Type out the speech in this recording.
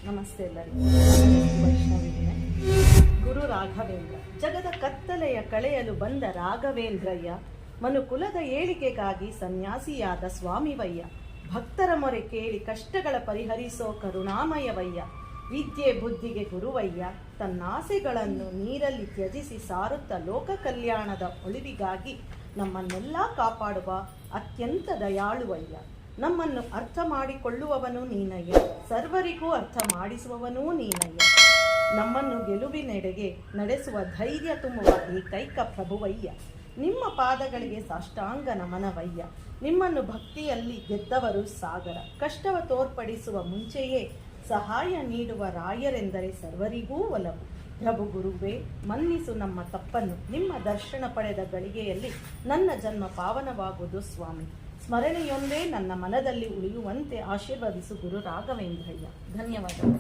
ನಮಸ್ತೆ ಎಲ್ಲರಿಗೂ. ವೈಷ್ಣವಿನೇ. ಗುರು ರಾಘವೇಂದ್ರ ಜಗದ ಕತ್ತಲೆಯ ಕಳೆಯಲು ಬಂದ ರಾಘವೇಂದ್ರಯ್ಯ, ಮನುಕುಲದ ಏಳಿಗೆಗಾಗಿ ಸನ್ಯಾಸಿಯಾದ ಸ್ವಾಮಿವಯ್ಯ, ಭಕ್ತರ ಮೊರೆ ಕೇಳಿ ಕಷ್ಟಗಳ ಪರಿಹರಿಸೋ ಕರುಣಾಮಯವಯ್ಯ, ವಿದ್ಯೆ ಬುದ್ಧಿಗೆ ಗುರುವಯ್ಯ, ತನ್ನಾಸೆಗಳನ್ನು ನೀರಲ್ಲಿ ತ್ಯಜಿಸಿ ಸಾರುತ್ತ ಲೋಕ ಕಲ್ಯಾಣದ ಒಳಿವಿಗಾಗಿ ನಮ್ಮನ್ನೆಲ್ಲ ಕಾಪಾಡುವ ಅತ್ಯಂತ ದಯಾಳುವಯ್ಯ. ನಮ್ಮನ್ನು ಅರ್ಥ ಮಾಡಿಕೊಳ್ಳುವವನು ನೀನಯ್ಯ, ಸರ್ವರಿಗೂ ಅರ್ಥ ಮಾಡಿಸುವವನೂ ನೀನಯ್ಯ. ನಮ್ಮನ್ನು ಗೆಲುವಿನೆಡೆಗೆ ನಡೆಸುವ ಧೈರ್ಯ ತುಂಬುವ ಏಕೈಕ ಪ್ರಭುವಯ್ಯ. ನಿಮ್ಮ ಪಾದಗಳಿಗೆ ಸಾಷ್ಟಾಂಗ ನಮನವಯ್ಯ. ನಿಮ್ಮನ್ನು ಭಕ್ತಿಯಲ್ಲಿ ಗೆದ್ದವರು ಸಾಗರ, ಕಷ್ಟವ ತೋರ್ಪಡಿಸುವ ಮುಂಚೆಯೇ ಸಹಾಯ ನೀಡುವ ರಾಯರೆಂದರೆ ಸರ್ವರಿಗೂ ಒಲವು. ಪ್ರಭು ಗುರುವೇ, ಮನ್ನಿಸು ನಮ್ಮ ತಪ್ಪನ್ನು, ನಿಮ್ಮ ದರ್ಶನ ಪಡೆದ ಗಳಿಗೆಯಲ್ಲಿ ನನ್ನ ಜನ್ಮ ಪಾವನವಾಗುವುದು ಸ್ವಾಮಿ. ಸ್ಮರಣೆಯೊಂದೇ ನನ್ನ ಮನದಲ್ಲಿ ಉಳಿಯುವಂತೆ ಆಶೀರ್ವದಿಸು ಗುರು ರಾಘವೇಂದ್ರಯ್ಯ. ಧನ್ಯವಾದಗಳು.